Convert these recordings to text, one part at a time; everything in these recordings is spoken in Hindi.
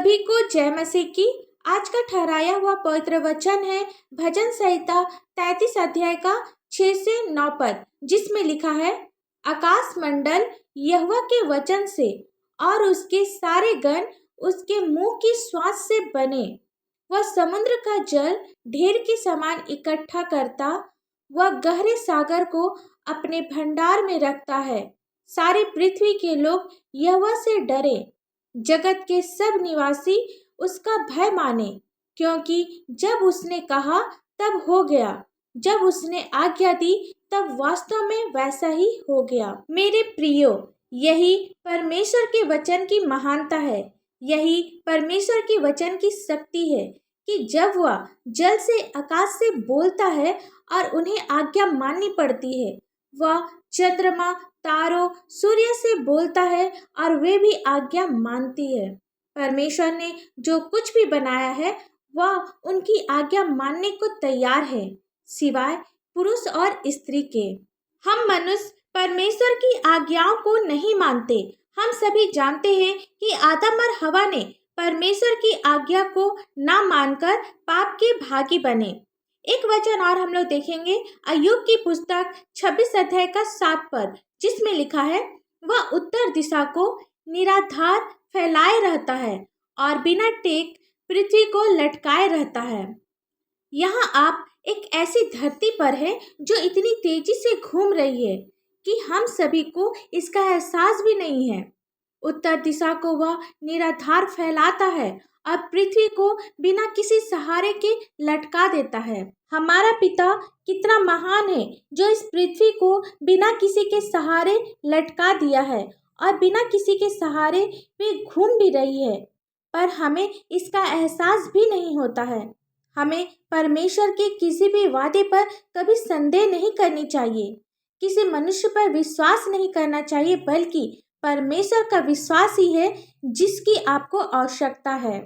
सभी को जय मसीह की। आज का ठहराया हुआ पवित्र वचन है भजन संहिता 33 अध्याय का 6 से 9 पद, जिसमें लिखा है, आकाश मंडल यहोवा के वचन से और उसके सारे गण उसके मुंह की श्वास से बने। वह समुद्र का जल ढेर के समान इकट्ठा करता, वह गहरे सागर को अपने भंडार में रखता है। सारी पृथ्वी के लोग यहोवा से डरे, जगत के सब निवासी उसका भय माने, क्योंकि जब उसने कहा तब हो गया, जब उसने आज्ञा दी तब वास्तव में वैसा ही हो गया। मेरे प्रियो, यही परमेश्वर के वचन की महानता है, यही परमेश्वर के वचन की शक्ति है कि जब वह जल से आकाश से बोलता है और उन्हें आज्ञा माननी पड़ती है। वह चंद्रमा, तारों, सूर्य से बोलता है और वे भी आज्ञा मानती है। परमेश्वर ने जो कुछ भी बनाया है वह उनकी आज्ञा मानने को तैयार है, सिवाय पुरुष और स्त्री के। हम मनुष्य परमेश्वर की आज्ञाओं को नहीं मानते। हम सभी जानते हैं कि आदम और हवा ने परमेश्वर की आज्ञा को ना मानकर पाप के भागी बने। एक वचन और हम लोग देखेंगे, अय्यूब की पुस्तक 26 अध्याय का 7 पद, जिसमें लिखा है, वह उत्तर दिशा को निराधार फैलाए रहता है और बिना टेक पृथ्वी को लटकाए रहता है। यहाँ आप एक ऐसी धरती पर है जो इतनी तेजी से घूम रही है कि हम सभी को इसका एहसास भी नहीं है। उत्तर दिशा को वह निराधार फैलाता है और पृथ्वी को बिना किसी सहारे के लटका देता है। हमारा पिता कितना महान है जो इस पृथ्वी को बिना किसी के सहारे लटका दिया है और बिना किसी के सहारे वे घूम भी रही है, पर हमें इसका एहसास भी नहीं होता है। हमें परमेश्वर के किसी भी वादे पर कभी संदेह नहीं करनी चाहिए, किसी मनुष्य पर विश्वास नहीं करना चाहिए, बल्कि परमेश्वर का विश्वास ही है जिसकी आपको आवश्यकता है।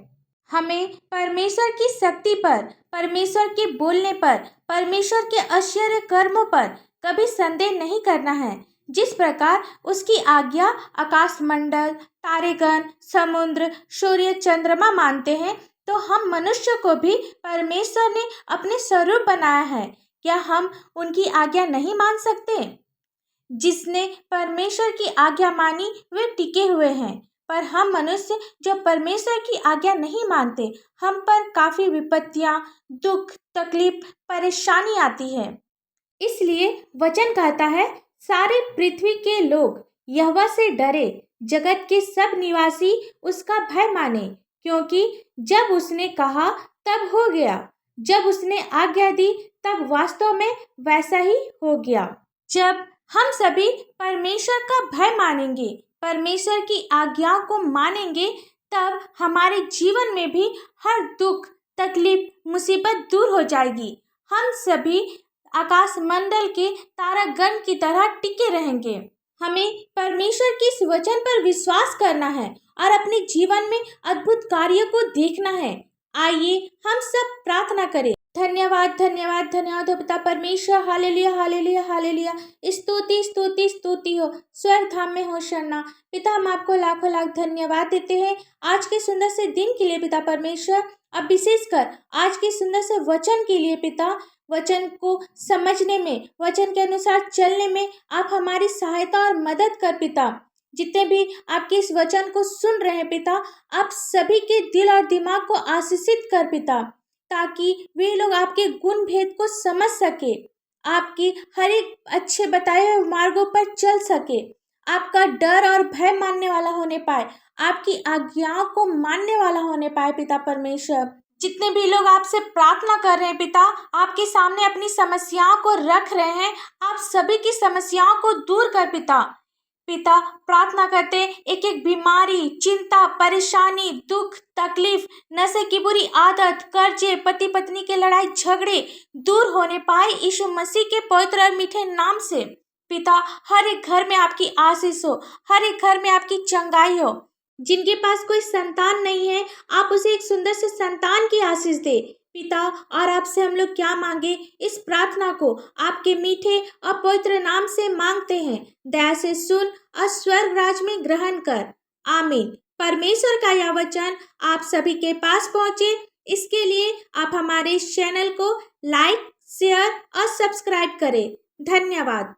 हमें परमेश्वर की शक्ति पर, परमेश्वर के बोलने पर, परमेश्वर के आश्चर्य कर्मों पर कभी संदेह नहीं करना है। जिस प्रकार उसकी आज्ञा आकाश मंडल, तारेगण, समुद्र, सूर्य, चंद्रमा मानते हैं, तो हम मनुष्य को भी परमेश्वर ने अपने स्वरूप बनाया है। क्या हम उनकी आज्ञा नहीं मान सकते? जिसने परमेश्वर की आज्ञा मानी वे टिके हुए हैं, पर हम मनुष्य जो परमेश्वर की आज्ञा नहीं मानते, हम पर काफी विपत्तियां, दुख, तकलीफ, परेशानी आती है। इसलिए वचन कहता है, सारे पृथ्वी के लोग यहोवा से डरे, जगत के सब निवासी उसका भय माने, क्योंकि जब उसने कहा तब हो गया, जब उसने आज्ञा दी तब वास्तव में वैसा ही हो गया। जब हम सभी परमेश्वर का भय मानेंगे, परमेश्वर की आज्ञाओं को मानेंगे, तब हमारे जीवन में भी हर दुख, तकलीफ, मुसीबत दूर हो जाएगी। हम सभी आकाश मंडल के तारागण की तरह टिके रहेंगे। हमें परमेश्वर के इस वचन पर विश्वास करना है और अपने जीवन में अद्भुत कार्य को देखना है। आइए हम सब प्रार्थना करें। धन्यवाद धन्यवाद धन्यवाद हो पिता परमेश्वर, हालेलुया हालेलुया हालेलुया। स्तुति स्तुति स्तुति हो, स्वर्ग धाम में हो शरणा। पिता, हम आपको लाखों लाख धन्यवाद देते हैं आज के सुंदर से दिन के लिए पिता परमेश्वर, अब विशेषकर आज के सुंदर से वचन के लिए पिता। वचन को समझने में, वचन के अनुसार चलने में आप हमारी सहायता और मदद कर पिता। जितने भी आपके इस वचन को सुन रहे हैं पिता, आप सभी के दिल और दिमाग को आशीषित कर पिता, ताकि वे लोग आपके गुण भेद को समझ सके, आपकी हर एक अच्छे बताए हुए मार्गों पर चल सके, आपका डर और भय मानने वाला होने पाए, आपकी आज्ञाओं को मानने वाला होने पाए पिता परमेश्वर। जितने भी लोग आपसे प्रार्थना कर रहे हैं पिता, आपके सामने अपनी समस्याओं को रख रहे हैं, आप सभी की समस्याओं को दूर कर पिता। पिता, प्रार्थना करते हैं एक एक बीमारी, चिंता, परेशानी, दुख, तकलीफ, नशे की बुरी आदत, कर्जे, पति पत्नी के लड़ाई झगड़े दूर होने पाए यीशु मसीह के पवित्र और मीठे नाम से। पिता, हर एक घर में आपकी आशीष हो, हर एक घर में आपकी चंगाई हो। जिनके पास कोई संतान नहीं है, आप उसे एक सुंदर से संतान की आशीष दे पिता। और आपसे हम लोग क्या मांगे, इस प्रार्थना को आपके मीठे और पवित्र नाम से मांगते हैं। दया से सुन और स्वर्ग राज में ग्रहण कर। आमीन। परमेश्वर का यह वचन आप सभी के पास पहुंचे, इसके लिए आप हमारे इस चैनल को लाइक, शेयर और सब्सक्राइब करें। धन्यवाद।